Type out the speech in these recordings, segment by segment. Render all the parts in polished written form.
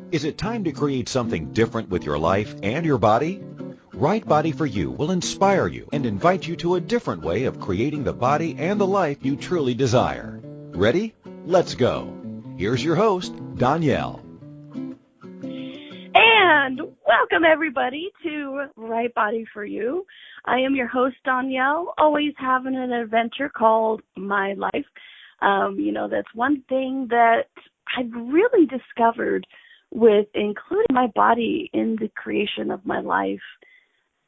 Is it time to create something different with your life and your body? Right Body for You will inspire you and invite you to a different way of creating the body and the life you truly desire. Ready? Let's go. Here's your host, Donnielle. And welcome, everybody, to Right Body for You. I am your host, Donnielle, always having an adventure called My Life. That's one thing that I've really discovered with including my body in the creation of my life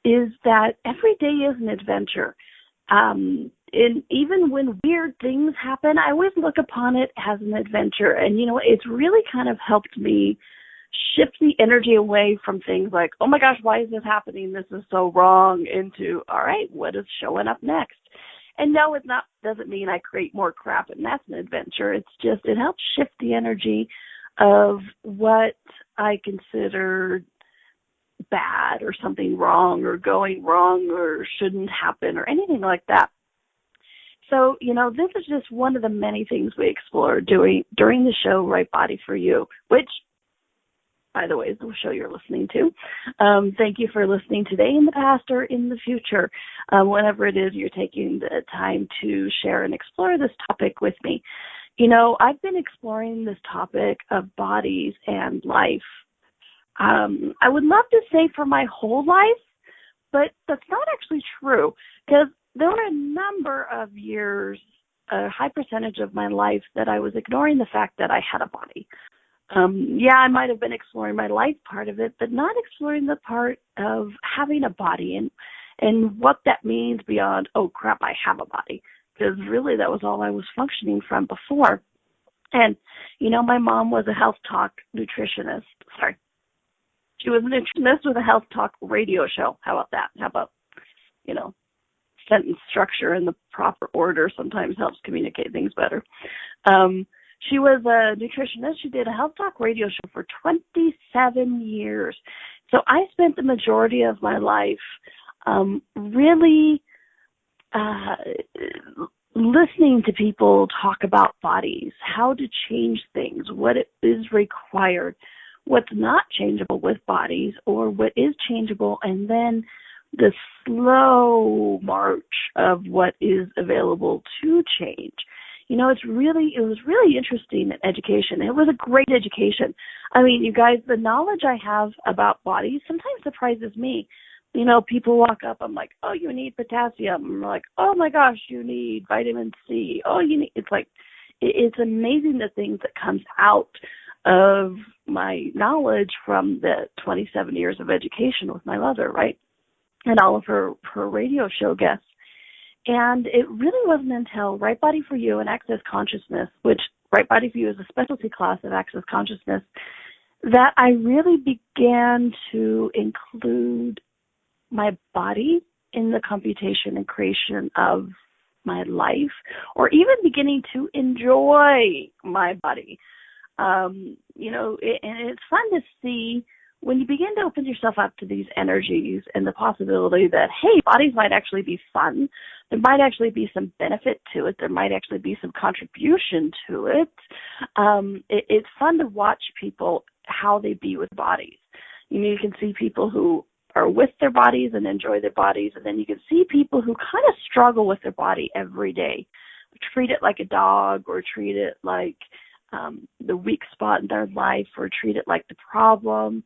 is that every day is an adventure. And even when weird things happen, I always look upon it as an adventure. And, it's really kind of helped me shift the energy away from things like, oh my gosh, why is this happening? This is so wrong, into, all right, what is showing up next? And no, doesn't mean I create more crap and that's an adventure. It's just, it helps shift the energy of what I consider bad or something wrong or going wrong or shouldn't happen or anything like that. So, this is just one of the many things we explore during the show Right Body for You, which, by the way, is the show you're listening to. Thank you for listening today, in the past, or in the future, whenever it is you're taking the time to share and explore this topic with me. I've been exploring this topic of bodies and life. I would love to say for my whole life, but that's not actually true, because there were a number of years, a high percentage of my life, that I was ignoring the fact that I had a body. I might have been exploring my life part of it, but not exploring the part of having a body and what that means beyond, oh crap, I have a body. Because really that was all I was functioning from before. And, my mom was a health talk nutritionist. Sorry. She was a nutritionist with a health talk radio show. How about that? How about, sentence structure in the proper order sometimes helps communicate things better. She was a nutritionist. She did a health talk radio show for 27 years. So I spent the majority of my life really listening to people talk about bodies, how to change things, what is required, what's not changeable with bodies, or what is changeable, and then the slow march of what is available to change. It was really interesting education. It was a great education. I mean, you guys, the knowledge I have about bodies sometimes surprises me. People walk up, I'm like, oh, you need potassium. I'm like, oh my gosh, you need vitamin C. It's amazing the things that comes out of my knowledge from the 27 years of education with my mother, right? And all of her radio show guests. And it really wasn't until Right Body for You and Access Consciousness, which Right Body for You is a specialty class of Access Consciousness, that I really began to include my body in the computation and creation of my life, or even beginning to enjoy my body. And it's fun to see when you begin to open yourself up to these energies and the possibility that, hey, bodies might actually be fun. There might actually be some benefit to it. There might actually be some contribution to it. It's fun to watch people, how they be with bodies. You can see people who are with their bodies and enjoy their bodies, and then you can see people who kind of struggle with their body every day, treat it like a dog, or treat it like the weak spot in their life, or treat it like the problem.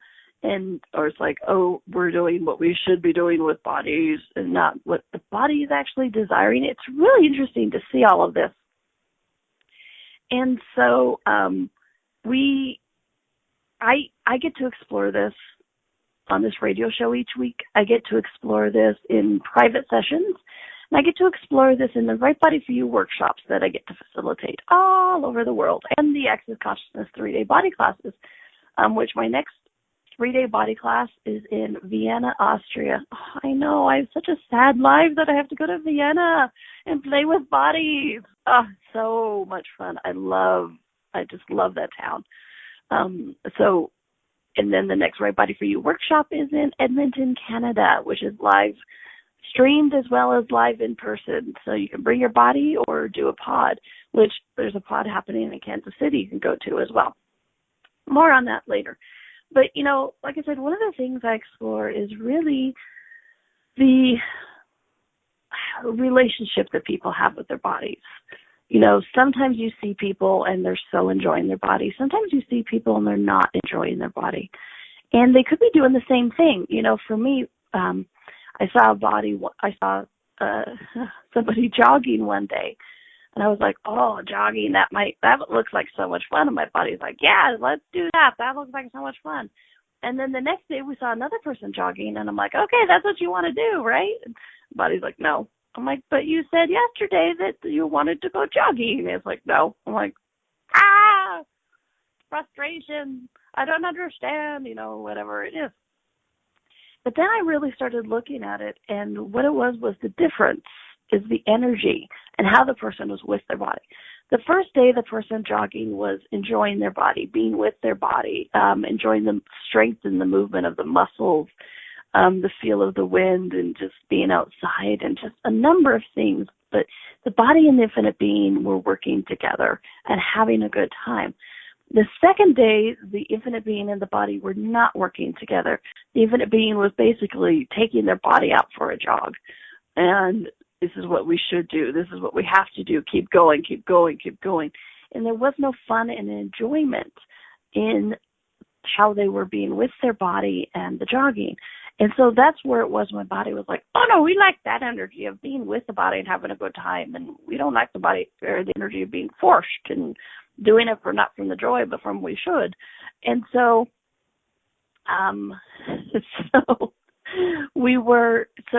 Or it's like, oh, we're doing what we should be doing with bodies and not what the body is actually desiring. It's really interesting to see all of this. And so I get to explore this on this radio show each week. I get to explore this in private sessions. And I get to explore this in the Right Body for You workshops that I get to facilitate all over the world, and the Access Consciousness 3-day body classes, which my next 3-day body class is in Vienna, Austria. Oh, I know, I have such a sad life that I have to go to Vienna and play with bodies. Oh, so much fun. I just love that town. And then the next Right Body for You workshop is in Edmonton, Canada, which is live streamed as well as live in person. So you can bring your body or do a pod, which there's a pod happening in Kansas City you can go to as well. More on that later. But, like I said, one of the things I explore is really the relationship that people have with their bodies. Sometimes you see people and they're so enjoying their body. Sometimes you see people and they're not enjoying their body. And they could be doing the same thing. For me, I saw somebody jogging one day. And I was like, oh, jogging, that looks like so much fun. And my body's like, yeah, let's do that. That looks like so much fun. And then the next day we saw another person jogging. And I'm like, okay, that's what you want to do, right? And my body's like, no. I'm like, but you said yesterday that you wanted to go jogging. And it's like, no. I'm like, frustration. I don't understand, whatever it is. But then I really started looking at it, and what it was the difference is the energy and how the person was with their body. The first day the person jogging was enjoying their body, being with their body, enjoying the strength and the movement of the muscles, the feel of the wind, and just being outside, and just a number of things. But the body and the infinite being were working together and having a good time. The second day, the infinite being and the body were not working together. The infinite being was basically taking their body out for a jog. And this is what we should do. This is what we have to do. Keep going, keep going, keep going. And there was no fun and enjoyment in how they were being with their body and the jogging. And so that's where it was. My body was like, oh, no, we like that energy of being with the body and having a good time. And we don't like the body or the energy of being forced and doing it not from the joy, but from we should. And so,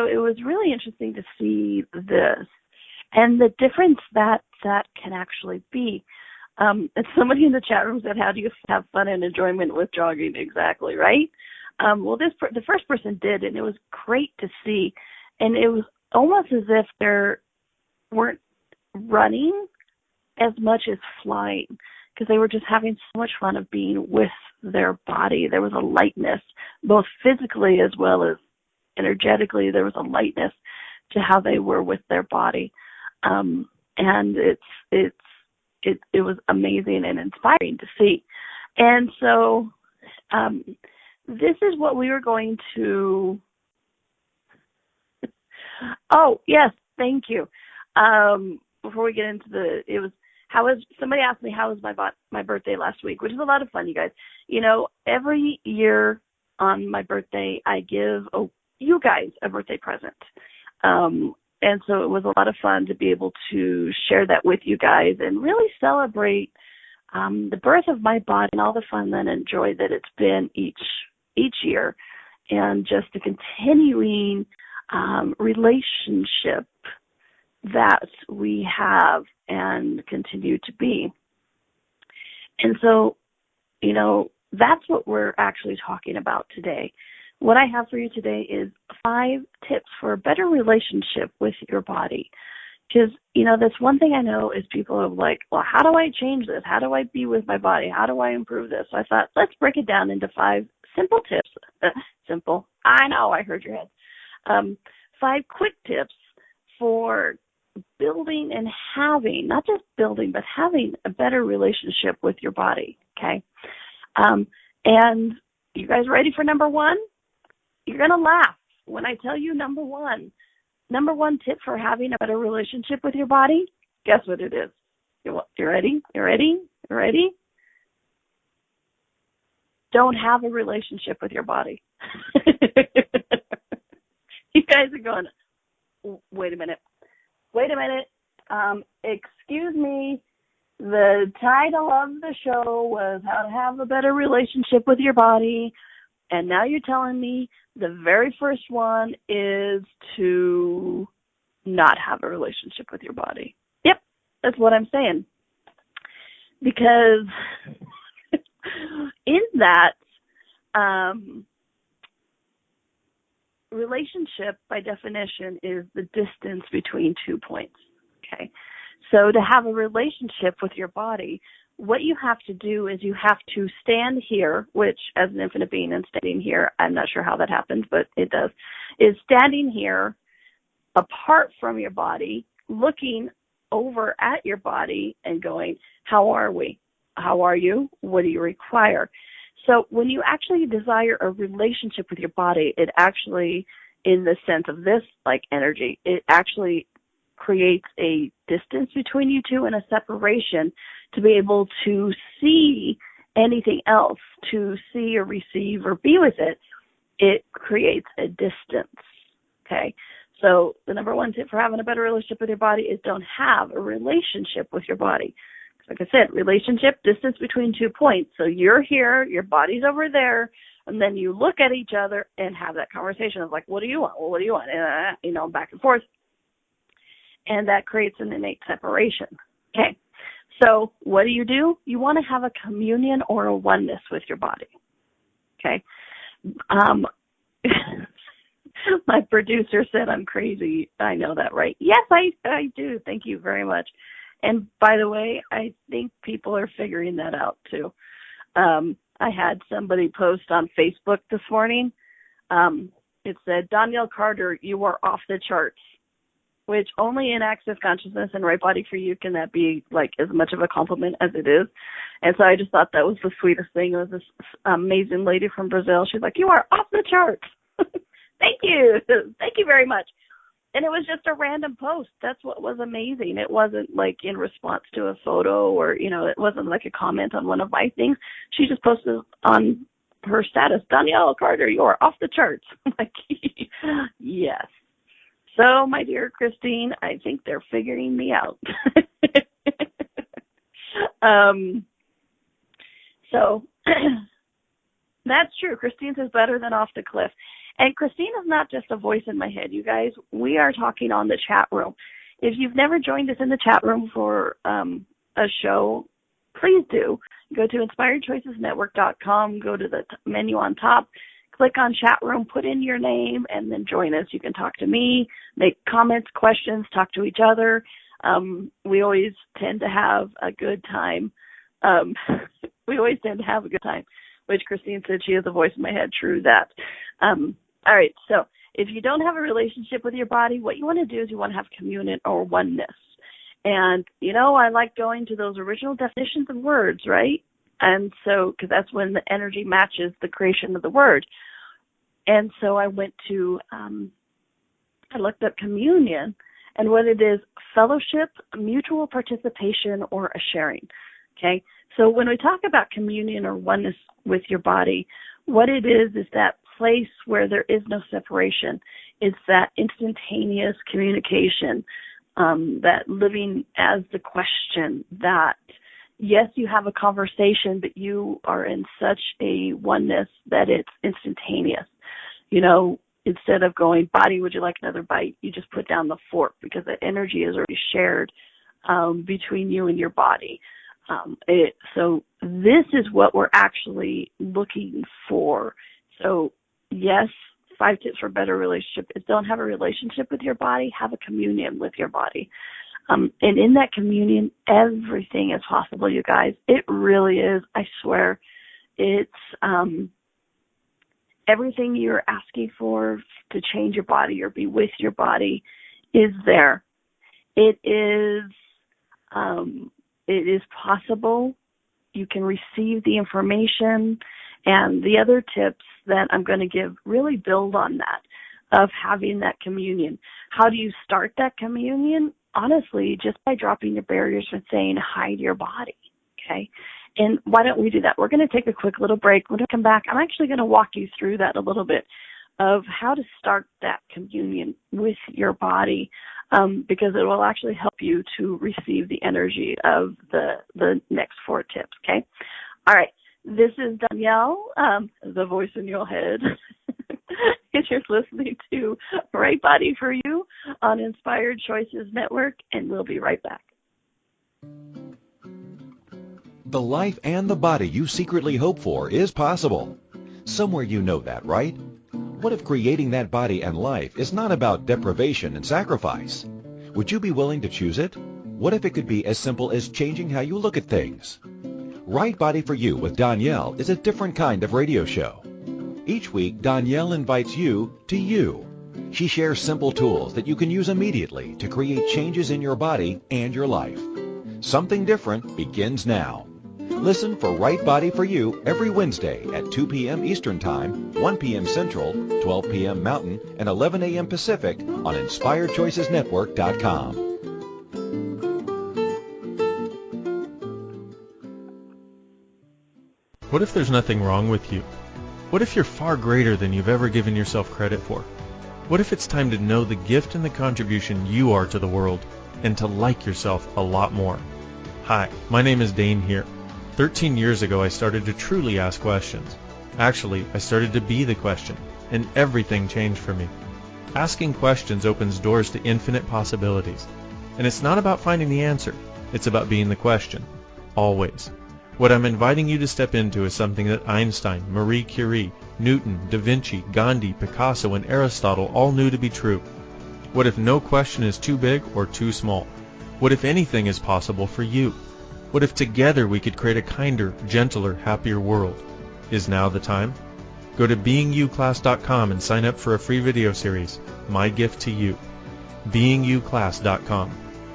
it was really interesting to see this and the difference that can actually be. And somebody in the chat room said, how do you have fun and enjoyment with jogging? Exactly, right? The first person did, and it was great to see. And it was almost as if they weren't running as much as flying, because they were just having so much fun of being with their body. There was a lightness, both physically as well as energetically. There was a lightness to how they were with their body, and it was amazing and inspiring to see. And so, this is what we were going to. Oh yes, thank you. Before we get into somebody asked me how was my birthday last week, which is a lot of fun, you guys. Every year on my birthday, I give you guys a birthday present. And so it was a lot of fun to be able to share that with you guys and really celebrate the birth of my body and all the fun and joy that it's been each year, and just a continuing relationship that we have and continue to be. And so, that's what we're actually talking about today. What I have for you today is 5 tips for a better relationship with your body. Because, that's one thing I know is people are like, well, how do I change this? How do I be with my body? How do I improve this? So I thought, let's break it down into 5 simple tips. Simple. I know, I heard your head. 5 quick tips for building and having, not just building, but having a better relationship with your body, okay? And you guys ready for number 1? You're going to laugh when I tell you number 1. Number 1 tip for having a better relationship with your body, guess what it is? You ready? You ready? You ready? Don't have a relationship with your body. You guys are going, wait a minute. Excuse me. The title of the show was How to Have a Better Relationship with Your Body. And now you're telling me the very first one is to not have a relationship with your body. Yep, that's what I'm saying. Because in that, relationship, by definition, is the distance between 2 points, okay? So to have a relationship with your body, what you have to do is you have to stand here, which as an infinite being and standing here, I'm not sure how that happens, but it does, is standing here apart from your body, looking over at your body and going, how are we? How are you? What do you require? So when you actually desire a relationship with your body, it actually, in the sense of this, like energy, it actually creates a distance between you two and a separation to be able to see anything else, to see or receive or be with it. It creates a distance, okay? So the number one tip for having a better relationship with your body is don't have a relationship with your body. Like I said, relationship, distance between 2 points. So you're here, your body's over there, and then you look at each other and have that conversation of like, what do you want? Well, what do you want? And, back and forth. And that creates an innate separation. Okay. So what do? You want to have a communion or a oneness with your body. Okay. My producer said I'm crazy. I know that, right? Yes, I do. Thank you very much. And by the way, I think people are figuring that out too. I had somebody post on Facebook this morning. It said, Donnielle Carter, you are off the charts, which only in Access Consciousness and Right Body for You can that be like as much of a compliment as it is. And so I just thought that was the sweetest thing. It was this amazing lady from Brazil. She's like, you are off the charts. Thank you. Thank you very much. And it was just a random post. That's what was amazing. It wasn't like in response to a photo or, it wasn't like a comment on one of my things. She just posted on her status, Donnielle Carter, you are off the charts. I'm like, yes. So, my dear Christine, I think they're figuring me out. So, that's true. Christine says better than off the cliff. And Christine is not just a voice in my head, you guys. We are talking on the chat room. If you've never joined us in the chat room for a show, please do. Go to inspiredchoicesnetwork.com, go to the menu on top, click on chat room, put in your name, and then join us. You can talk to me, make comments, questions, talk to each other. We always tend to have a good time. Which Christine said she has a voice in my head. True that. All right, so if you don't have a relationship with your body, what you want to do is you want to have communion or oneness. And, I like going to those original definitions of words, right? And so, because that's when the energy matches the creation of the word. And so I went to, I looked up communion, and what it is, fellowship, mutual participation, or a sharing, okay? So when we talk about communion or oneness with your body, what it is that place where there is no separation. It's that instantaneous communication, that living as the question, that yes, you have a conversation, but you are in such a oneness that it's instantaneous. Instead of going, body, would you like another bite? You just put down the fork because the energy is already shared between you and your body. So this is what we're actually looking for. So yes, 5 tips for a better relationship is don't have a relationship with your body, have a communion with your body. And in that communion, everything is possible, you guys. It really is. I swear. It's everything you're asking for to change your body or be with your body is there. It is possible. You can receive the information, and the other tips that I'm going to give really build on that, of having that communion. How do you start that communion? Honestly, just by dropping your barriers and saying hi to your body, okay? And why don't we do that? We're going to take a quick little break. When we come back, I'm actually going to walk you through that a little bit of how to start that communion with your body, because it will actually help you to receive the energy of the next 4 tips, okay? All right. This is Donnielle, the voice in your head. You're listening to Right Body for You on Inspired Choices Network, and we'll be right back. The life and the body you secretly hope for is possible. Somewhere you know that, right? What if creating that body and life is not about deprivation and sacrifice? Would you be willing to choose it? What if it could be as simple as changing how you look at things? Right Body for You with Donnielle is a different kind of radio show. Each week, Donnielle invites you to you. She shares simple tools that you can use immediately to create changes in your body and your life. Something different begins now. Listen for Right Body for You every Wednesday at 2 p.m. Eastern Time, 1 p.m. Central, 12 p.m. Mountain, and 11 a.m. Pacific on InspiredChoicesNetwork.com. What if there's nothing wrong with you? What if you're far greater than you've ever given yourself credit for? What if it's time to know the gift and the contribution you are to the world and to like yourself a lot more? Hi, my name is Dane here. 13 years ago, I started to truly ask questions. Actually, I started to be the question, and everything changed for me. Asking questions opens doors to infinite possibilities. And it's not about finding the answer. It's about being the question. Always. What I'm inviting you to step into is something that Einstein, Marie Curie, Newton, Da Vinci, Gandhi, Picasso, and Aristotle all knew to be true. What if no question is too big or too small? What if anything is possible for you? What if together we could create a kinder, gentler, happier world? Is now the time? Go to beingyouclass.com and sign up for a free video series, My Gift to You. beingyouclass.com.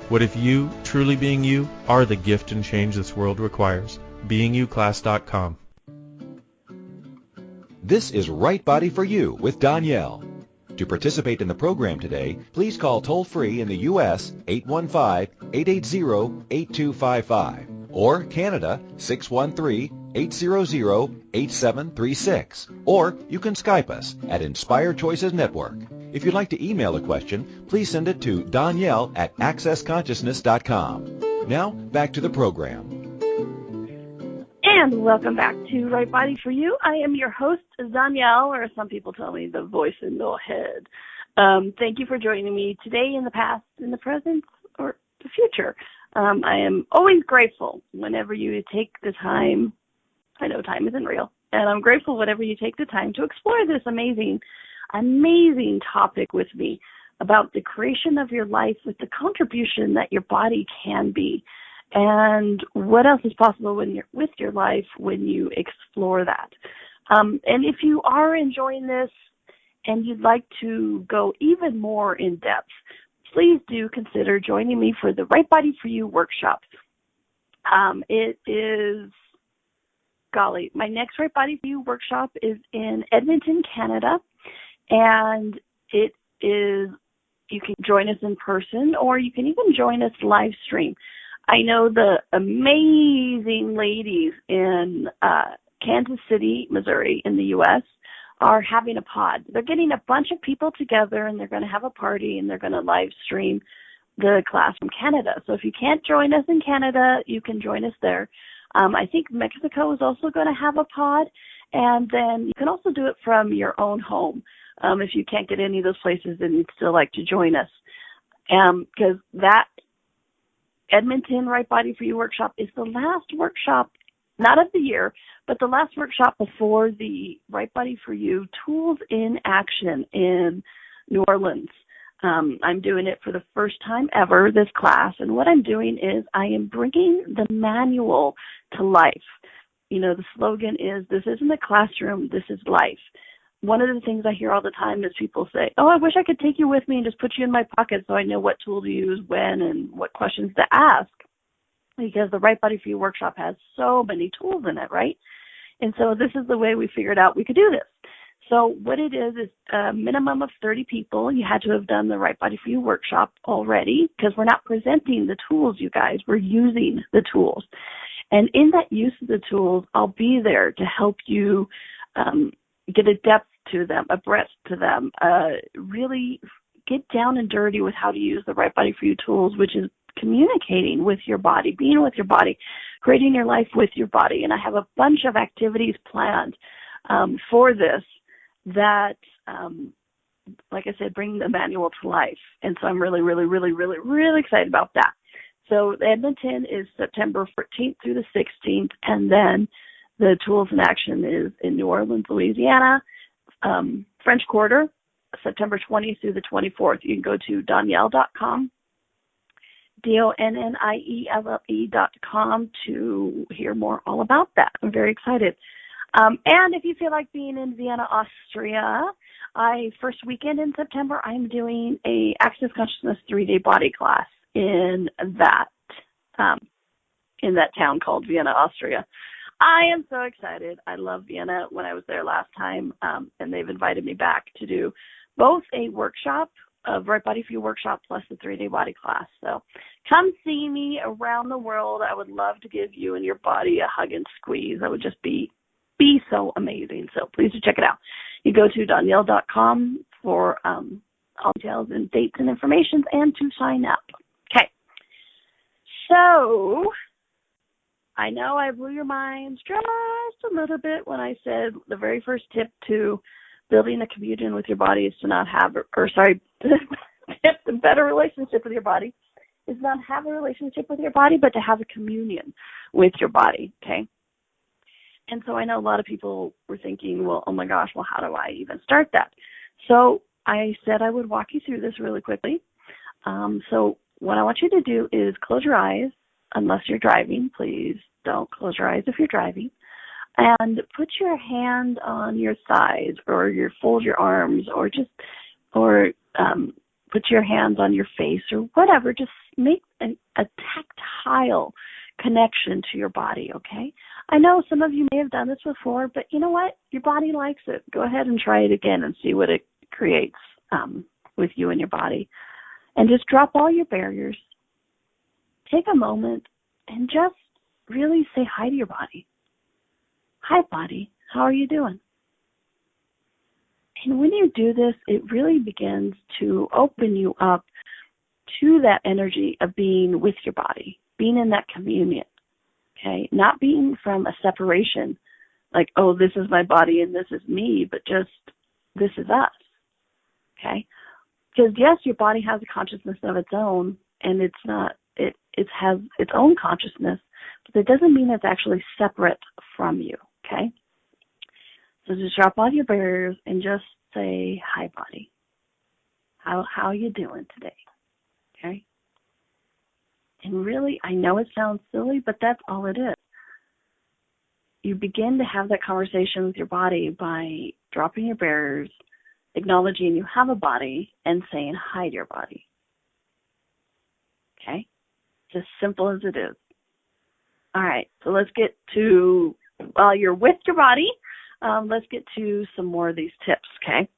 What if you, truly being you, are the gift and change this world requires? beingyouclass.com. This is Right Body for You with Donnielle. To participate in the program today, please call toll-free in the U.S. 815-880-8255 or Canada 613-800-8736. Or you can Skype us at Inspired Choices Network. If you'd like to email a question, please send it to Donnielle@accessconsciousness.com. Now, back to the program. And welcome back to Right Body for You. I am your host, Donnielle, or some people tell me the voice in the head. Thank you for joining me today, in the past, in the present, or the future. I am always grateful whenever you take the time. I know time isn't real, and I'm grateful whenever you take the time to explore this amazing topic with me about the creation of your life with the contribution that your body can be. And what else is possible when you're with your life when you explore that? And if you are enjoying this and you'd like to go even more in depth, please do consider joining me for the Right Body for You workshop. It is, my next Right Body for You workshop is in Edmonton, Canada, and it is, you can join us in person or you can even join us live stream. I know the amazing ladies in Kansas City, Missouri, in the U.S. are having a pod. They're getting a bunch of people together, and they're going to have a party, and they're going to live stream the class from Canada. So if you can't join us in Canada, you can join us there. I think Mexico is also going to have a pod, and then you can also do it from your own home. If you can't get any of those places, then you'd still like to join us. Because that Edmonton Right Body for You workshop is the last workshop, not of the year, but the last workshop before the Right Body for You Tools in Action in New Orleans. I'm doing it for the first time ever, this class, and what I'm doing is I am bringing the manual to life. You know, the slogan is, this isn't a classroom, this is life. One of the things I hear all the time is people say, oh, I wish I could take you with me and just put you in my pocket so I know what tool to use when and what questions to ask. Because the Right Body for You workshop has so many tools in it, right? And so this is the way we figured out we could do this. So what it is a minimum of 30 people. You had to have done the Right Body for You workshop already because we're not presenting the tools, you guys. We're using the tools. And in that use of the tools, I'll be there to help you get a depth to them, a breadth to them, really get down and dirty with how to use the Right Body for You tools, which is communicating with your body, being with your body, creating your life with your body. And I have a bunch of activities planned for this that, like I said, bring the manual to life. And so I'm really, really, really, really, really excited about that. So Edmonton is September 14th through the 16th, and then the Tools in Action is in New Orleans, Louisiana, French Quarter, September 20th through the 24th. You can go to Donnielle.com, DONNIELLE.com to hear more all about that. I'm very excited. And if you feel like being in Vienna, Austria, first weekend in September, I'm doing a Access Consciousness 3-day body class in that in that town called Vienna, Austria. I am so excited. I love Vienna when I was there last time, and they've invited me back to do both a workshop, a Right Body for You workshop, plus the 3-day body class. So come see me around the world. I would love to give you and your body a hug and squeeze. That would just be so amazing. So please do check it out. You go to Donnielle.com for all details and dates and information and to sign up. Okay. So I know I blew your minds just a little bit when I said the very first tip to building a communion with your body is to not have, tip to better relationship with your body is not have a relationship with your body, but to have a communion with your body, okay? And so I know a lot of people were thinking, well, oh my gosh, well, how do I even start that? So I said I would walk you through this really quickly. So what I want you to do is close your eyes, unless you're driving. Please don't close your eyes if you're driving. And put your hand on your thighs, or fold your arms, or put your hands on your face, or whatever. Just make a tactile connection to your body, okay? I know some of you may have done this before, but you know what? Your body likes it. Go ahead and try it again and see what it creates with you and your body. And just drop all your barriers. Take a moment and just really say hi to your body. Hi, body. How are you doing? And when you do this, it really begins to open you up to that energy of being with your body, being in that communion, okay? Not being from a separation, like, oh, this is my body and this is me, but just this is us, okay? Because, yes, your body has a consciousness of its own, and it has its own consciousness, but that doesn't mean it's actually separate from you, okay? So just drop all your barriers and just say, hi, body. How are you doing today? Okay? And really, I know it sounds silly, but that's all it is. You begin to have that conversation with your body by dropping your barriers, acknowledging you have a body, and saying hi to your body. Okay? It's as simple as it is. All right, so let's get to, while you're with your body, let's get to some more of these tips, okay?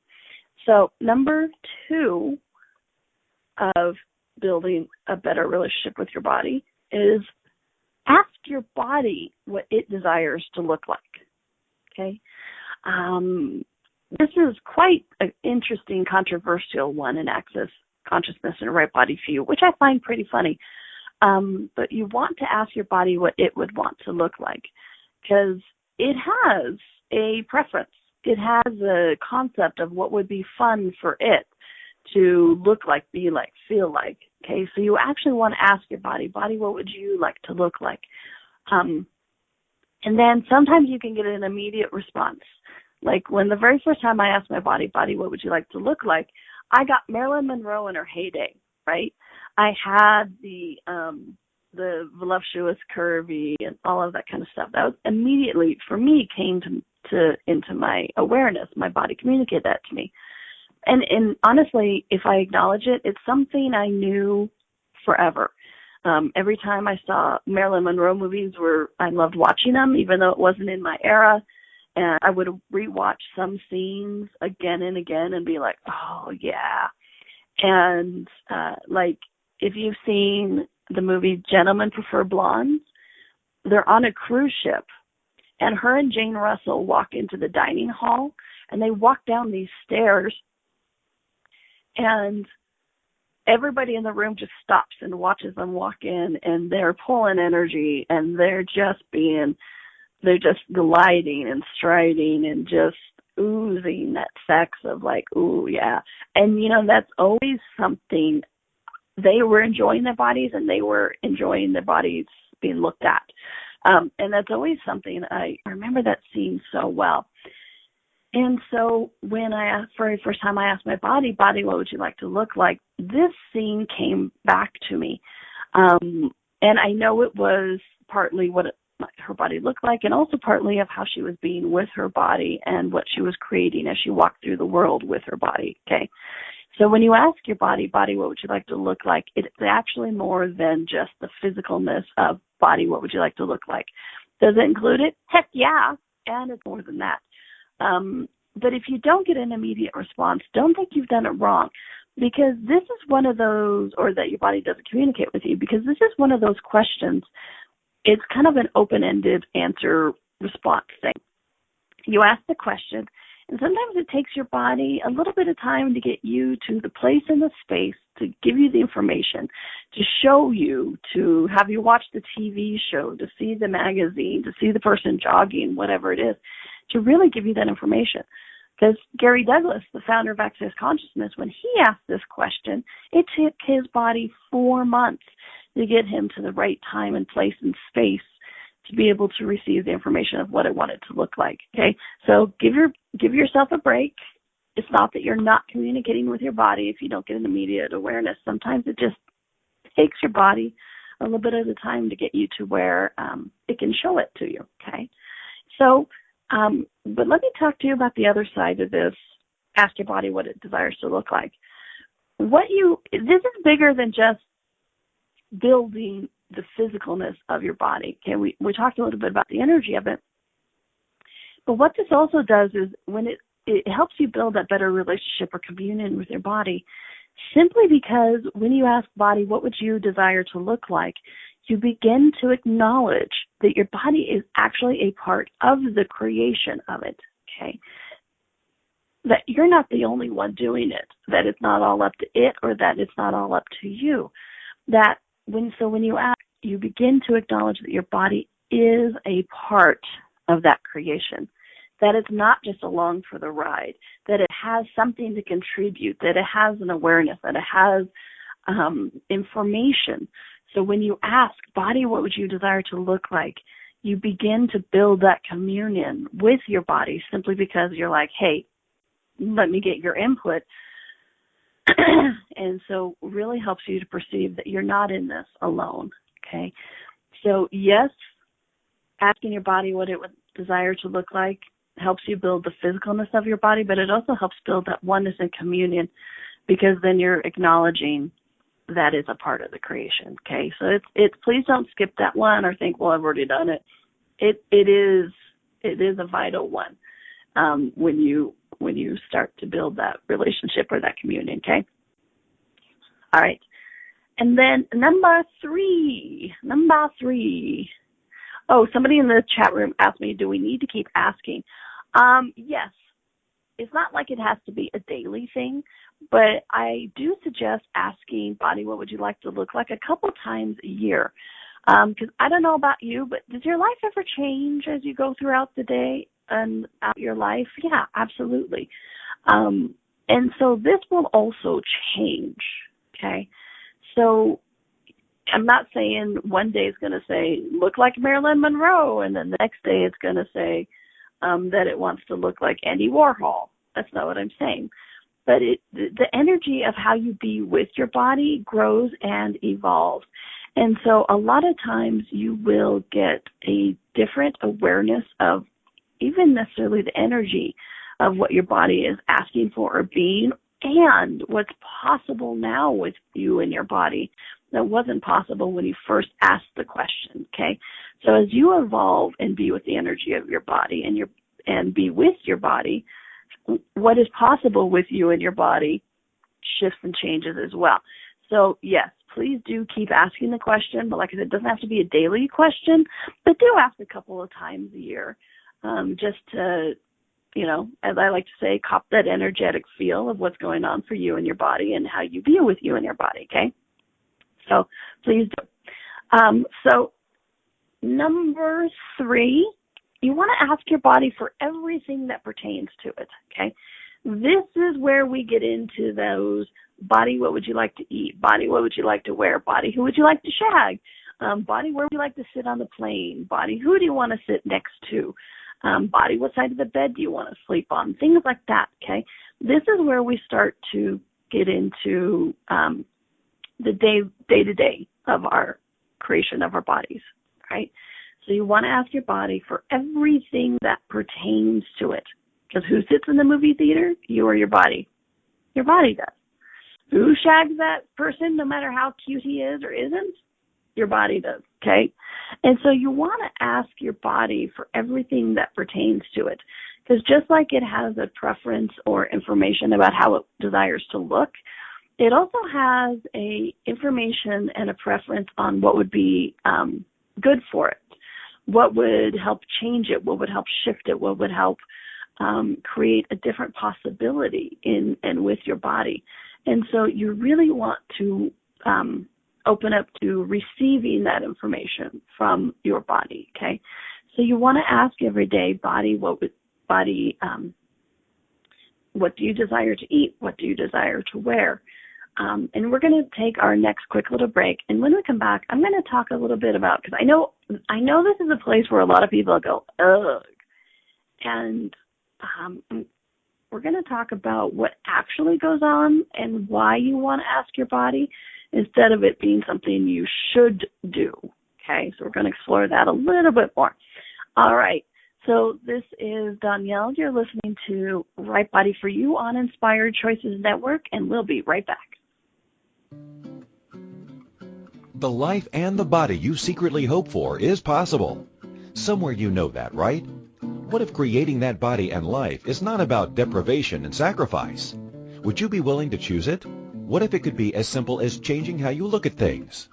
So number 2 of building a better relationship with your body is ask your body what it desires to look like, okay? This is quite an interesting, controversial one in Access Consciousness and Right Body for You, which I find pretty funny. But you want to ask your body what it would want to look like, because it has a preference. It has a concept of what would be fun for it to look like, be like, feel like. Okay, so you actually want to ask your body, what would you like to look like? And then sometimes you can get an immediate response. Like when the very first time I asked my body, what would you like to look like? I got Marilyn Monroe in her heyday, right? I had the voluptuous, curvy, and all of that kind of stuff. That was immediately, for me, came into my awareness. My body communicated that to me. And honestly, if I acknowledge it, it's something I knew forever. Every time I saw Marilyn Monroe movies, I loved watching them, even though it wasn't in my era. And I would rewatch some scenes again and again and be like, oh, yeah. And like, if you've seen the movie Gentlemen Prefer Blondes, they're on a cruise ship, and her and Jane Russell walk into the dining hall, and they walk down these stairs, and everybody in the room just stops and watches them walk in, and they're pulling energy, and they're just gliding and striding and just oozing that sex of like, ooh, yeah. And, that's always something. They were enjoying their bodies, and they were enjoying their bodies being looked at. And that's always something. I remember that scene so well. And so when for the first time I asked my body, what would you like to look like? This scene came back to me. And I know it was partly what her body looked like, and also partly of how she was being with her body and what she was creating as she walked through the world with her body, okay? So when you ask your body, what would you like to look like, it's actually more than just the physicalness of body, what would you like to look like? Does it include it? Heck yeah, and it's more than that. But if you don't get an immediate response, don't think you've done it wrong, because this is one of those, or that your body doesn't communicate with you, because this is one of those questions. It's kind of an open-ended answer response thing. You ask the question, and sometimes it takes your body a little bit of time to get you to the place in the space to give you the information, to show you, to have you watch the TV show, to see the magazine, to see the person jogging, whatever it is, to really give you that information. Because Gary Douglas, the founder of Access Consciousness, when he asked this question, it took his body 4 months to get him to the right time and place and space to be able to receive the information of what it wanted to look like. Okay, so give yourself a break. It's not that you're not communicating with your body if you don't get an immediate awareness. Sometimes it just takes your body a little bit at a time to get you to where it can show it to you. Okay, so but let me talk to you about the other side of this. Ask your body what it desires to look like. This is bigger than just building the physicalness of your body. Okay, we talked a little bit about the energy of it, but what this also does is when it helps you build that better relationship or communion with your body, simply because when you ask body, what would you desire to look like, you begin to acknowledge that your body is actually a part of the creation of it. Okay, that you're not the only one doing it, that it's not all up to it, or that it's not all up to you. That when you ask, you begin to acknowledge that your body is a part of that creation, that it's not just along for the ride, that it has something to contribute, that it has an awareness, that it has information. So when you ask, body, what would you desire to look like, you begin to build that communion with your body simply because you're like, hey, let me get your input. And so really helps you to perceive that you're not in this alone, okay? So yes, asking your body what it would desire to look like helps you build the physicalness of your body, but it also helps build that oneness and communion, because then you're acknowledging that is a part of the creation, okay? So it's please don't skip that one or think, well, I've already done it. It is a vital one when you start to build that relationship or that communion, okay? All right. And then number three. Oh, somebody in the chat room asked me, do we need to keep asking? Yes. It's not like it has to be a daily thing, but I do suggest asking body, what would you like to look like, a couple times a year. Because I don't know about you, but does your life ever change as you go throughout the day and out your life? Yeah, absolutely. And so this will also change, okay? So I'm not saying one day it's going to say, look like Marilyn Monroe, and then the next day it's going to say that it wants to look like Andy Warhol. That's not what I'm saying. But the energy of how you be with your body grows and evolves. And so a lot of times you will get a different awareness of even necessarily the energy of what your body is asking for or being, and what's possible now with you and your body that wasn't possible when you first asked the question, okay? So as you evolve and be with the energy of your body and be with your body, what is possible with you and your body shifts and changes as well. So yes, please do keep asking the question, but like I said, it doesn't have to be a daily question, but do ask a couple of times a year, just to, as I like to say, cop that energetic feel of what's going on for you and your body and how you deal with you and your body, okay? So please do. So number 3, you want to ask your body for everything that pertains to it, okay? This is where we get into those body, what would you like to eat? Body, what would you like to wear? Body, who would you like to shag? Body, where would you like to sit on the plane? Body, who do you want to sit next to? Body, what side of the bed do you want to sleep on? Things like that, okay? This is where we start to get into the day-to-day of our creation of our bodies, right? So you want to ask your body for everything that pertains to it. Because who sits in the movie theater? You or your body? Your body does. Who shags that person no matter how cute he is or isn't? your body does, okay? And so you want to ask your body for everything that pertains to it. Because just like it has a preference or information about how it desires to look, it also has a information and a preference on what would be good for it, what would help change it, what would help shift it, what would help create a different possibility in and with your body. And so you really want to open up to receiving that information from your body, okay? So you want to ask every day, body, what do you desire to eat? What do you desire to wear? And we're going to take our next quick little break. And when we come back, I'm going to talk a little bit about, because I know this is a place where a lot of people go, ugh. And we're going to talk about what actually goes on and why you want to ask your body instead of it being something you should do. Okay, so we're going to explore that a little bit more. All right, so this is Donnielle. You're listening to Right Body for You on Inspired Choices Network, and we'll be right back. The life and the body you secretly hope for is possible. Somewhere you know that, right? What if creating that body and life is not about deprivation and sacrifice? Would you be willing to choose it? What if it could be as simple as changing how you look at things?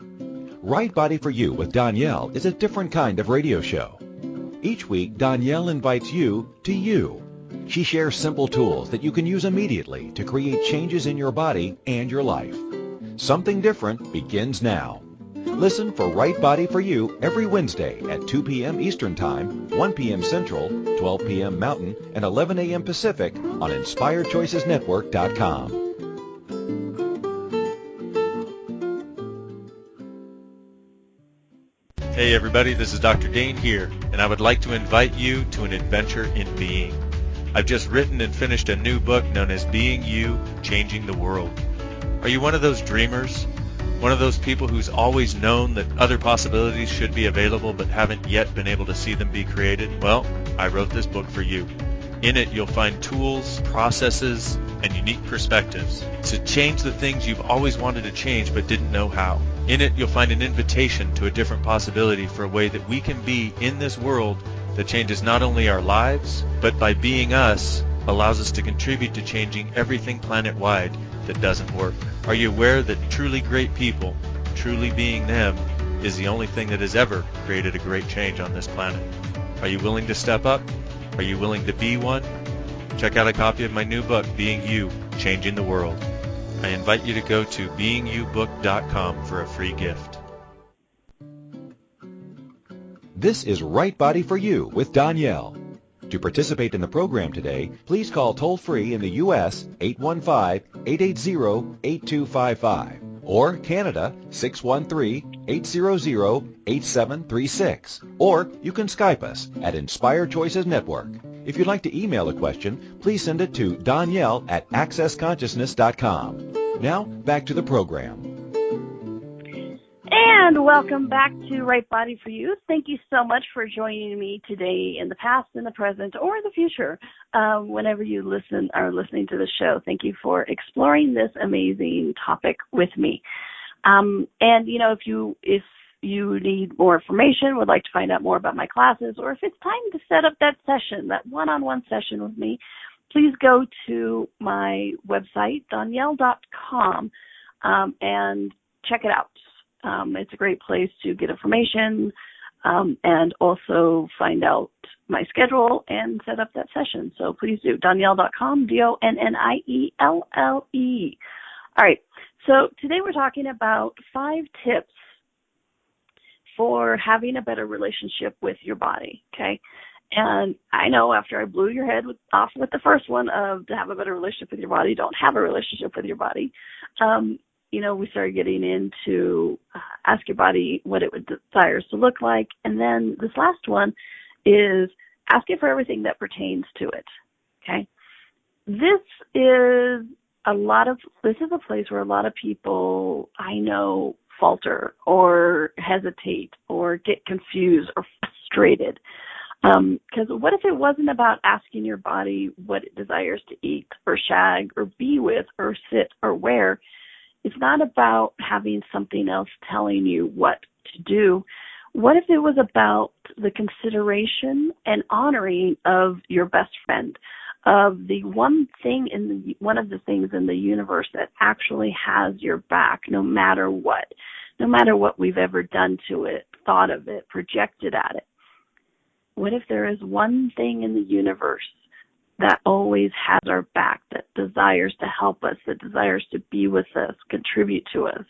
Right Body for You with Donnielle is a different kind of radio show. Each week, Donnielle invites you to you. She shares simple tools that you can use immediately to create changes in your body and your life. Something different begins now. Listen for Right Body for You every Wednesday at 2 p.m. Eastern Time, 1 p.m. Central, 12 p.m. Mountain, and 11 a.m. Pacific on InspiredChoicesNetwork.com. Hey everybody, this is Dr. Dane here, and I would like to invite you to an adventure in being. I've just written and finished a new book known as Being You, Changing the World. Are you one of those dreamers? One of those people who's always known that other possibilities should be available but haven't yet been able to see them be created? Well, I wrote this book for you. In it, you'll find tools, processes, and unique perspectives to change the things you've always wanted to change but didn't know how. In it, you'll find an invitation to a different possibility for a way that we can be in this world that changes not only our lives, but by being us, allows us to contribute to changing everything planet-wide that doesn't work. Are you aware that truly great people, truly being them, is the only thing that has ever created a great change on this planet? Are you willing to step up? Are you willing to be one? Check out a copy of my new book, Being You, Changing the World. I invite you to go to beingyoubook.com for a free gift. This is Right Body for You with Donnielle. To participate in the program today, please call toll-free in the U.S. 815-880-8255 or Canada 613-800-8736. Or you can Skype us at Inspired Choices Network. If you'd like to email a question, please send it to Donnielle@accessconsciousness.com. Now, back to the program. And welcome back to Right Body for You. Thank you so much for joining me today in the past, in the present, or the future. Whenever you are listening to the show, thank you for exploring this amazing topic with me. And you know, if you need more information, would like to find out more about my classes, or if it's time to set up that session, that one-on-one session with me, please go to my website, Donnielle.com, and check it out. It's a great place to get information and also find out my schedule and set up that session. So please do, Donnielle.com, Donnielle. All right, so today we're talking about 5 tips for having a better relationship with your body, okay? And I know after I blew your head off with the first one of to have a better relationship with your body, don't have a relationship with your body, you know, we started getting into ask your body what it desires to look like. And then this last one is ask it for everything that pertains to it, okay? This is a place where a lot of people I know falter or hesitate or get confused or frustrated. Because what if it wasn't about asking your body what it desires to eat or shag or be with or sit or wear? It's not about having something else telling you what to do, what if it was about the consideration and honoring of your best friend, of the one of the things in the universe that actually has your back no matter what we've ever done to it, thought of it, projected at it? What if there is one thing in the universe that always has our back, that desires to help us, that desires to be with us, contribute to us,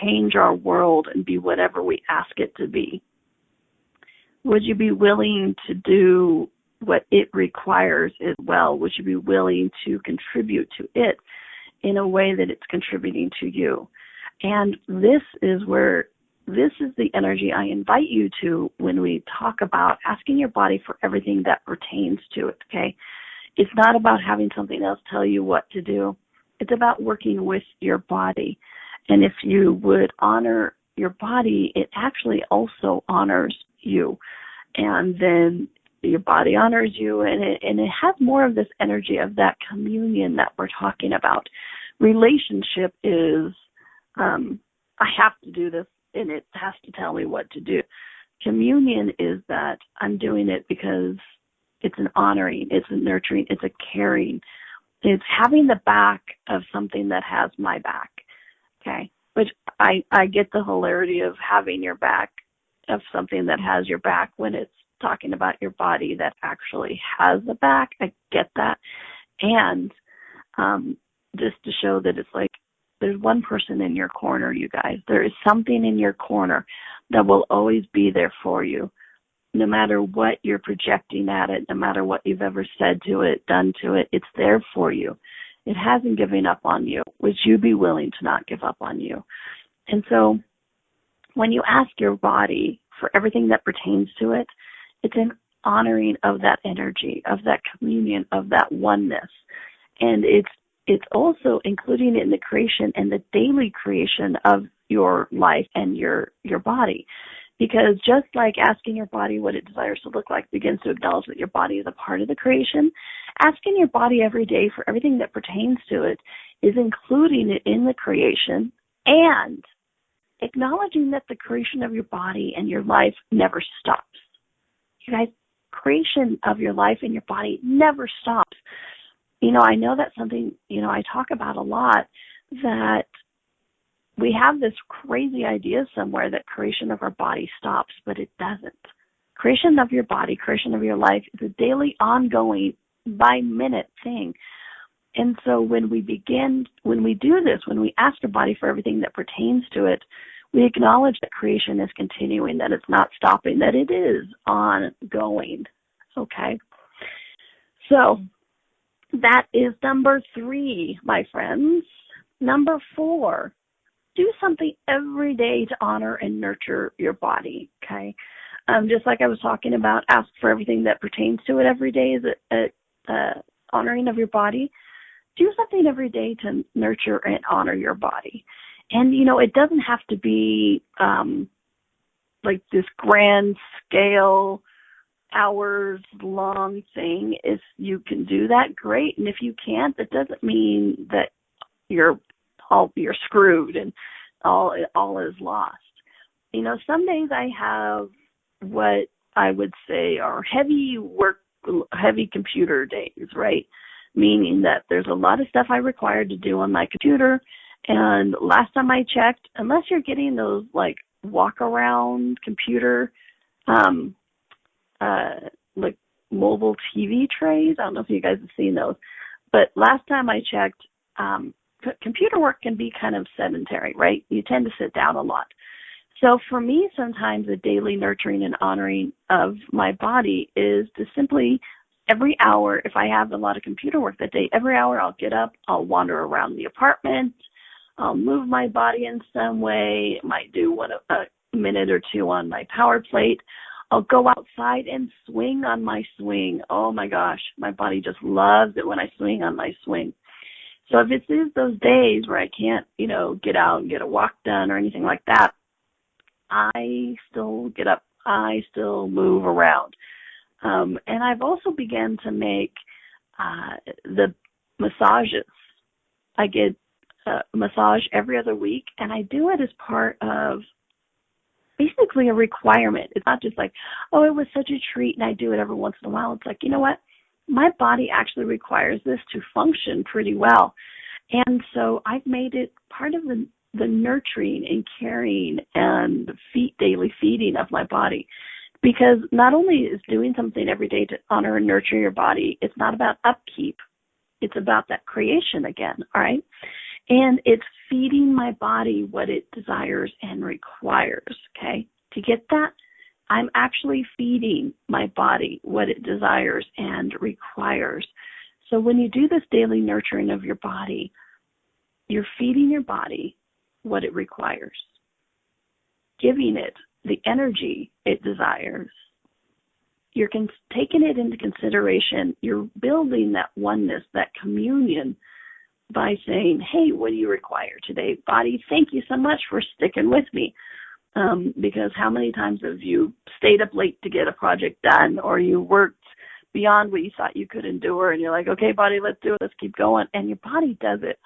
change our world and be whatever we ask it to be? Would you be willing to do what it requires as well? Would you be willing to contribute to it in a way that it's contributing to you? And this is the energy I invite you to when we talk about asking your body for everything that pertains to it, okay? It's not about having something else tell you what to do. It's about working with your body. And if you would honor your body, it actually also honors you. And then your body honors you, and it has more of this energy of that communion that we're talking about. Relationship is, I have to do this, and it has to tell me what to do. Communion is that I'm doing it because it's an honoring, it's a nurturing, it's a caring. It's having the back of something that has my back, okay? Which I get the hilarity of having your back, of something that has your back, when it's talking about your body that actually has the back. I get that. And just to show that it's like there's one person in your corner, you guys. There is something in your corner that will always be there for you, no matter what you're projecting at it, no matter what you've ever said to it, done to it. It's there for you. It hasn't given up on you. Would you be willing to not give up on you? And so when you ask your body for everything that pertains to it, it's an honoring of that energy, of that communion, of that oneness. And it's also including it in the creation and the daily creation of your life and your body. Because just like asking your body what it desires to look like begins to acknowledge that your body is a part of the creation, asking your body every day for everything that pertains to it is including it in the creation and acknowledging that the creation of your body and your life never stops. You guys, creation of your life and your body never stops. You know, I know that's something, I talk about a lot, that we have this crazy idea somewhere that creation of our body stops, but it doesn't. Creation of your body, creation of your life is a daily, ongoing, by-minute thing. And so when we do this, when we ask our body for everything that pertains to it, we acknowledge that creation is continuing, that it's not stopping, that it is ongoing, okay? So that is number 3, my friends. Number 4, do something every day to honor and nurture your body, okay? Just like I was talking about, ask for everything that pertains to it every day is honoring of your body. Do something every day to nurture and honor your body. And, it doesn't have to be like this grand scale, hours-long thing. If you can do that, great. And if you can't, that doesn't mean that you're screwed and all is lost. Some days I have what I would say are heavy computer days, right? Meaning that there's a lot of stuff I require to do on my computer. And last time I checked, unless you're getting those like walk around computer, like mobile TV trays, I don't know if you guys have seen those, but last time I checked, computer work can be kind of sedentary, right? You tend to sit down a lot. So for me, sometimes the daily nurturing and honoring of my body is to simply, every hour, if I have a lot of computer work that day, every hour I'll get up, I'll wander around the apartment, I'll move my body in some way, might do a minute or two on my power plate. I'll go outside and swing on my swing. Oh my gosh, my body just loves it when I swing on my swing. So if it is those days where I can't, get out and get a walk done or anything like that, I still get up, I still move around. And I've also begun to make the massages. I get a massage every other week, and I do it as part of basically a requirement. It's not just like, oh, it was such a treat and I do it every once in a while. It's like, you know what? My body actually requires this to function pretty well. And so I've made it part of the nurturing and caring and daily feeding of my body. Because not only is doing something every day to honor and nurture your body, it's not about upkeep. It's about that creation again, all right? And it's feeding my body what it desires and requires, okay? To get that, I'm actually feeding my body what it desires and requires. So when you do this daily nurturing of your body, you're feeding your body what it requires, giving it the energy it desires. You're taking it into consideration. You're building that oneness, that communion by saying, hey, what do you require today? Body, thank you so much for sticking with me. Because how many times have you stayed up late to get a project done, or you worked beyond what you thought you could endure, and you're like, okay, body, let's do it, let's keep going, and your body does it.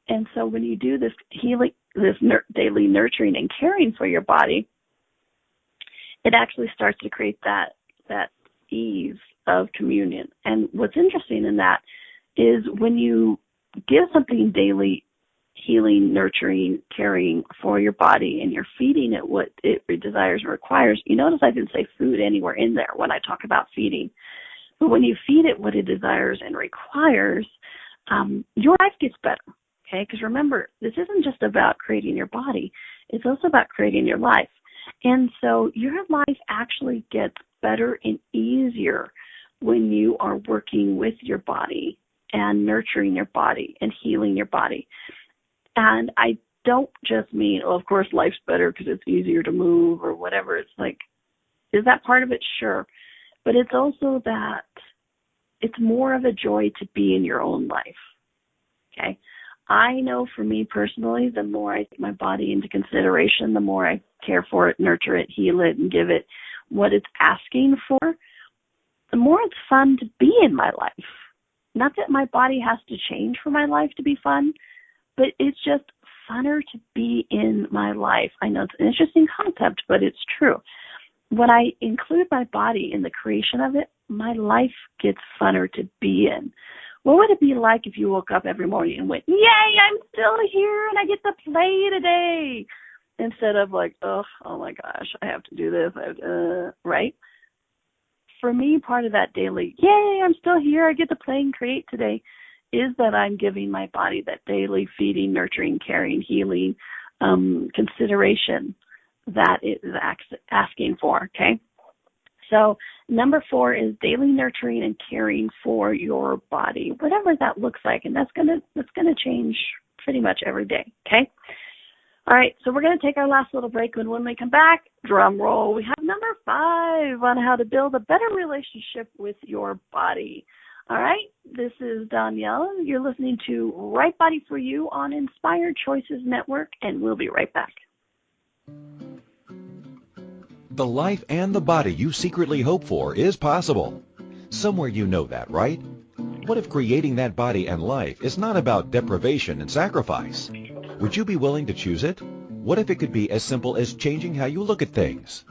And so when you do this healing, this daily nurturing and caring for your body, it actually starts to create that ease of communion. And what's interesting in that is when you give something daily healing, nurturing, caring for your body, and you're feeding it what it desires and requires. You notice I didn't say food anywhere in there when I talk about feeding. But when you feed it what it desires and requires, your life gets better, okay? Because remember, this isn't just about creating your body. It's also about creating your life. And so your life actually gets better and easier when you are working with your body and nurturing your body and healing your body. And I don't just mean, oh, of course, life's better because it's easier to move or whatever. It's like, is that part of it? Sure. But it's also that it's more of a joy to be in your own life, okay? I know for me personally, the more I take my body into consideration, the more I care for it, nurture it, heal it, and give it what it's asking for, the more it's fun to be in my life. Not that my body has to change for my life to be fun, but it's just funner to be in my life. I know it's an interesting concept, but it's true. When I include my body in the creation of it, my life gets funner to be in. What would it be like if you woke up every morning and went, yay, I'm still here and I get to play today? Instead of like, oh my gosh, I have to do this, right? For me, part of that daily, yay, I'm still here, I get to play and create today, is that I'm giving my body that daily feeding, nurturing, caring, healing consideration that it is asking for, okay? So number 4 is daily nurturing and caring for your body, whatever that looks like, and that's gonna change pretty much every day, okay? All right, so we're going to take our last little break, and when we come back, drum roll, we have number 5 on how to build a better relationship with your body. All right, this is Donnielle. You're listening to Right Body for You on Inspired Choices Network, and we'll be right back. The life and the body you secretly hope for is possible. Somewhere you know that, right? What if creating that body and life is not about deprivation and sacrifice? Would you be willing to choose it? What if it could be as simple as changing how you look at things?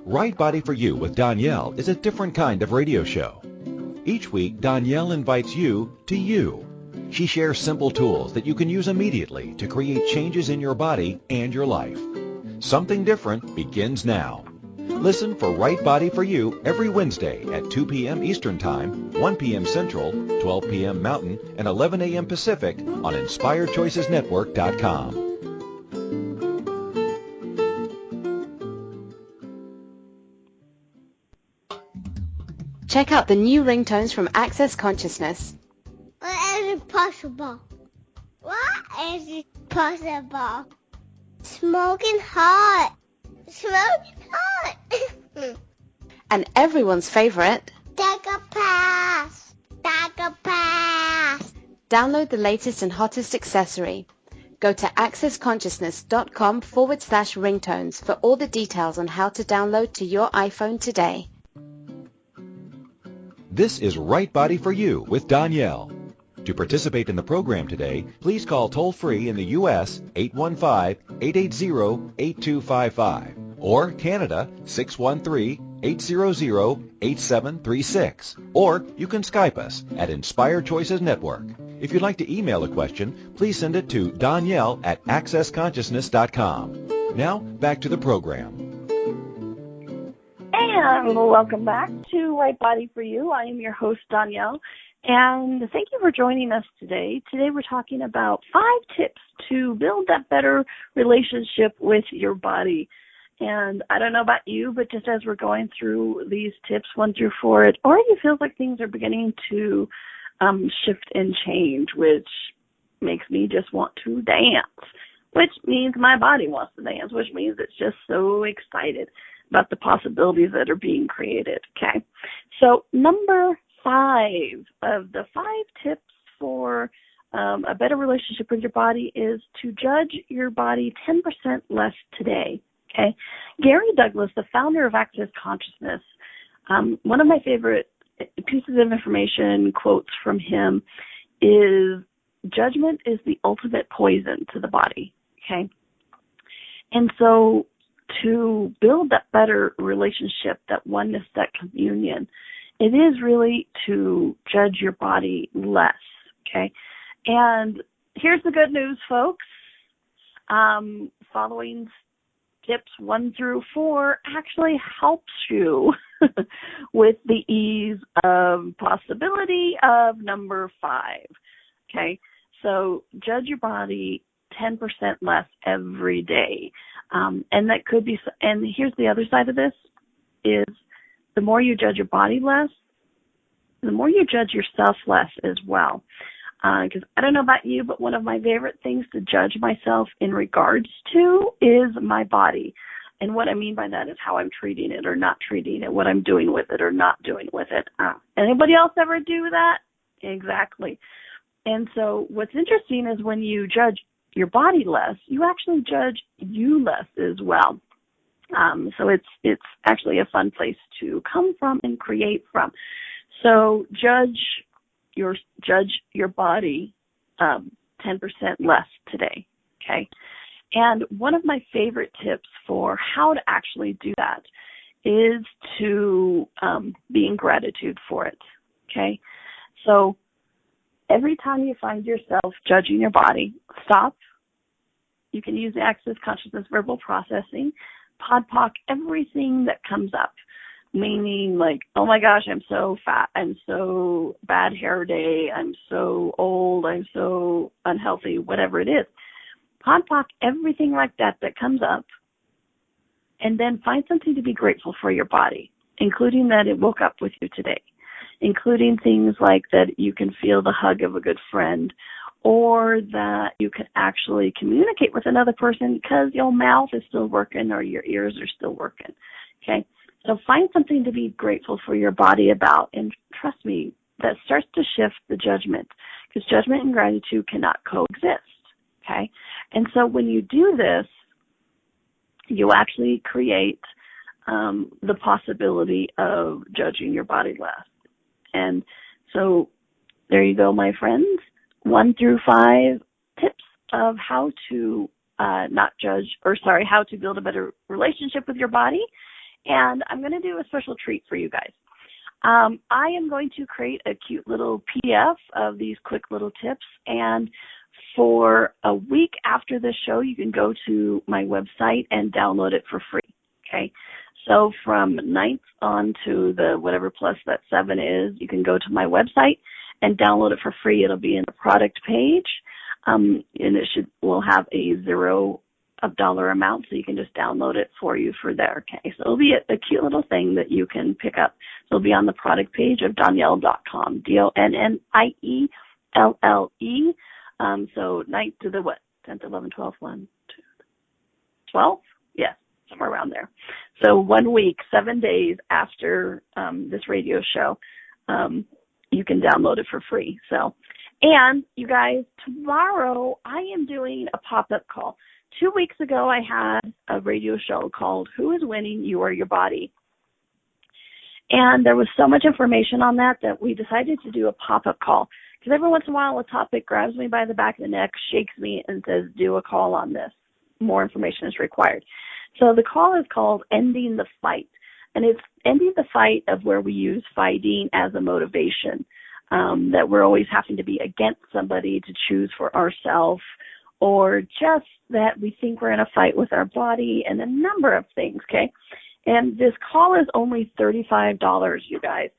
Right Body for You with Donnielle is a different kind of radio show. Each week, Donnielle invites you to you. She shares simple tools that you can use immediately to create changes in your body and your life. Something different begins now. Listen for Right Body for You every Wednesday at 2 p.m. Eastern Time, 1 p.m. Central, 12 p.m. Mountain, and 11 a.m. Pacific on InspiredChoicesNetwork.com. Check out the new ringtones from Access Consciousness. What is possible? What is possible? Smoking hot. Smoking hot. And everyone's favorite, Take a pass. Take a pass. download the latest and hottest accessory. Go to accessconsciousness.com/ringtones for all the details on how to download to your iPhone today. This is Right Body for You with Donnielle. To participate in the program today, please call toll-free in the U.S. 815-880-8255 or Canada 613-800-8736. Or you can Skype us at Inspired Choices Network. If you'd like to email a question, please send it to Donnielle at accessconsciousness.com. Now, back to the program. And welcome back to Right Body for You. I am your host, Donnielle, and thank you for joining us today. Today we're talking about 5 tips to build that better relationship with your body. And I don't know about you, but just as we're going through these tips 1 through 4, it already feels like things are beginning to shift and change, which makes me just want to dance, which means my body wants to dance, which means it's just so excited about the possibilities that are being created. Okay, so number 5 of the 5 tips for a better relationship with your body is to judge your body 10% less today. Okay, Gary Douglas, the founder of Access Consciousness, one of my favorite pieces of information, quotes from him, is judgment is the ultimate poison to the body. Okay, and so to build that better relationship, that oneness, that communion, it is really to judge your body less, okay? And here's the good news, folks. Following tips 1 through 4 actually helps you with the ease of possibility of number 5, okay? So judge your body 10% less every day. And that could be, and here's the other side of this, is the more you judge your body less, the more you judge yourself less as well. Because I don't know about you, but one of my favorite things to judge myself in regards to is my body. And what I mean by that is how I'm treating it or not treating it, what I'm doing with it or not doing with it. Anybody else ever do that? Exactly. And so what's interesting is when you judge your body less, you actually judge you less as well. So it's actually a fun place to come from and create from. So judge your body 10% less today, okay? And one of my favorite tips for how to actually do that is to be in gratitude for it, okay? So every time you find yourself judging your body, stop. You can use the Access Consciousness verbal processing, POD-POC, everything that comes up, meaning like, oh my gosh, I'm so fat, I'm so bad hair day, I'm so old, I'm so unhealthy, whatever it is. POD-POC, everything like that comes up, and then find something to be grateful for your body, including that it woke up with you today, including things like that you can feel the hug of a good friend, or that you can actually communicate with another person because your mouth is still working or your ears are still working, okay? So find something to be grateful for your body about, and trust me, that starts to shift the judgment, because judgment and gratitude cannot coexist, okay? And so when you do this, you actually create the possibility of judging your body less. And so there you go, my friends. 1 through 5 tips of how to how to build a better relationship with your body. And I'm going to do a special treat for you guys. I am going to create a cute little PDF of these quick little tips. And for a week after this show, you can go to my website and download it for free. Okay. So from 9th on to the whatever plus that 7 is, you can go to my website and download it for free. It'll be in the product page, and will have a $0 amount, so you can just download it for you for there. Okay, so it'll be a cute little thing that you can pick up. So it'll be on the product page of Donnielle.com, DONNIELLE. So 9th to the 10th, 11th, 12th, 1, 2, 12th? Yes, somewhere around there. So 1 week, 7 days after this radio show, you can download it for free. So, and you guys, tomorrow I am doing a pop-up call. 2 weeks ago, I had a radio show called Who is Winning, You or Your Body? And there was so much information on that we decided to do a pop-up call. Because every once in a while, a topic grabs me by the back of the neck, shakes me, and says, do a call on this. More information is required. So the call is called Ending the Fight. And it's ending the fight of where we use fighting as a motivation, that we're always having to be against somebody to choose for ourselves, or just that we think we're in a fight with our body, and a number of things, okay? And this call is only $35, you guys.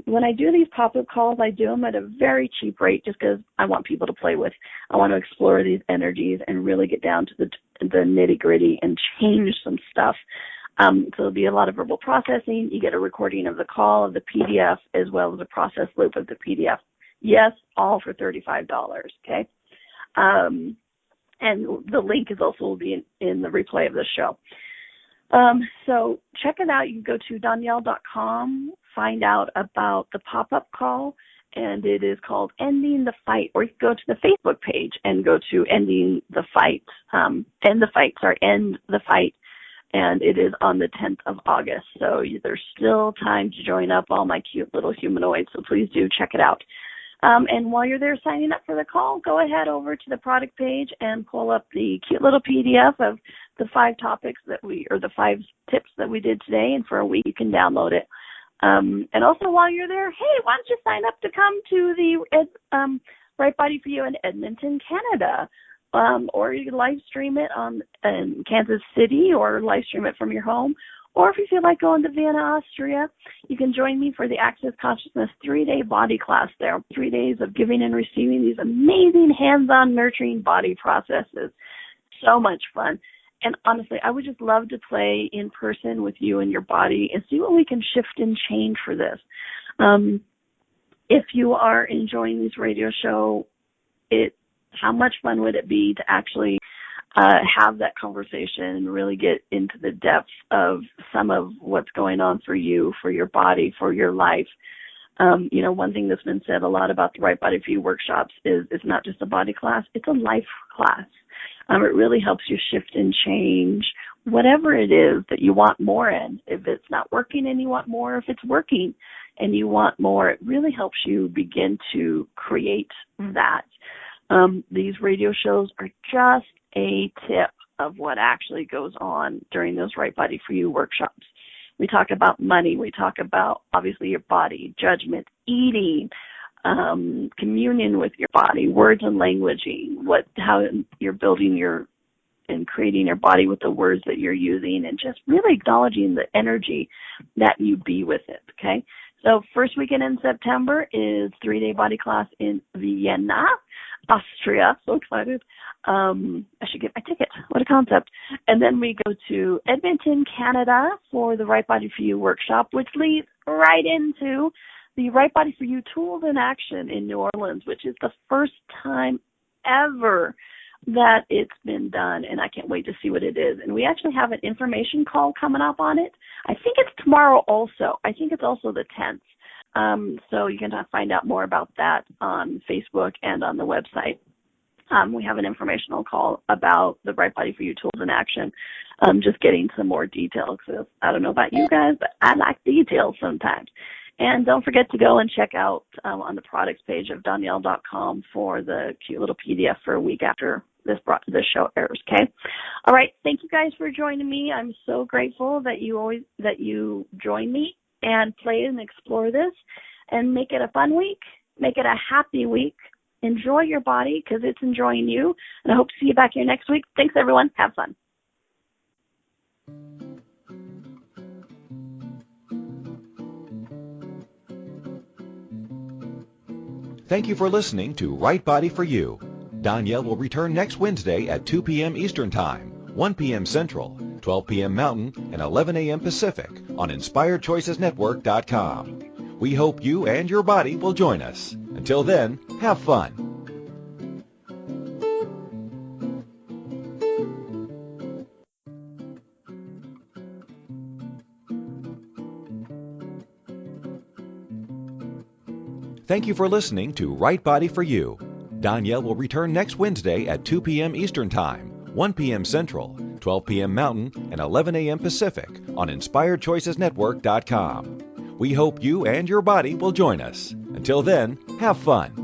When I do these pop-up calls, I do them at a very cheap rate just because I want people to play with. I want to explore these energies and really get down to the nitty-gritty and change some stuff. So there'll be a lot of verbal processing. You get a recording of the call, of the PDF, as well as a process loop of the PDF. Yes, all for $35, okay? And the link is also will be in the replay of the show. So check it out. You can go to Donnielle.com, find out about the pop-up call, and it is called Ending the Fight. Or you can go to the Facebook page and go to End the Fight, and it is on the 10th of August. So there's still time to join up, all my cute little humanoids, so please do check it out. And while you're there signing up for the call, go ahead over to the product page and pull up the cute little PDF of the 5 topics the 5 tips that we did today, and for a week you can download it. And also while you're there, hey, why don't you sign up to come to the Right Body for You in Edmonton, Canada? Or you can live stream it in Kansas City, or live stream it from your home. Or if you feel like going to Vienna, Austria, you can join me for the Access Consciousness 3-day body class there. 3 days of giving and receiving these amazing hands-on nurturing body processes. So much fun. And honestly, I would just love to play in person with you and your body and see what we can shift and change for this. If you are enjoying this radio show, how much fun would it be to actually have that conversation and really get into the depths of some of what's going on for you, for your body, for your life. One thing that's been said a lot about the Right Body for You workshops is it's not just a body class, it's a life class. It really helps you shift and change whatever it is that you want more in. If it's not working and you want more, if it's working and you want more, it really helps you begin to create that. These radio shows are just a tip of what actually goes on during those Right Body for You workshops. We talk about money. We talk about, obviously, your body, judgment, eating, communion with your body, words and languaging, how you're building and creating your body with the words that you're using, and just really acknowledging the energy that you be with it, okay? So first weekend in September is 3-day body class in Vienna, Austria. So excited. I should get my ticket. What a concept. And then we go to Edmonton, Canada for the Right Body for You workshop, which leads right into the Right Body for You Tools in Action in New Orleans, which is the first time ever that it's been done, and I can't wait to see what it is. And we actually have an information call coming up on it. I think it's tomorrow also. I think it's also the 10th. So you can find out more about that on Facebook and on the website. We have an informational call about the Right Body for You Tools in Action. Just getting some more details. I don't know about you guys, but I like details sometimes. And don't forget to go and check out on the products page of Donnielle.com for the cute little PDF for a week after this show airs, okay? All right, thank you guys for joining me. I'm so grateful that you join me and play and explore this and make it a fun week, make it a happy week. Enjoy your body because it's enjoying you, and I hope to see you back here next week. Thanks, everyone. Have fun. Thank you for listening to Right Body for You. Donnielle will return next Wednesday at 2 p.m. Eastern Time, 1 p.m. Central, 12 p.m. Mountain, and 11 a.m. Pacific on InspiredChoicesNetwork.com. We hope you and your body will join us. Until then, have fun. Thank you for listening to Right Body for You. Donnielle will return next Wednesday at 2 p.m. Eastern Time, 1 p.m. Central, 12 p.m. Mountain, and 11 a.m. Pacific on InspiredChoicesNetwork.com. We hope you and your body will join us. Until then, have fun.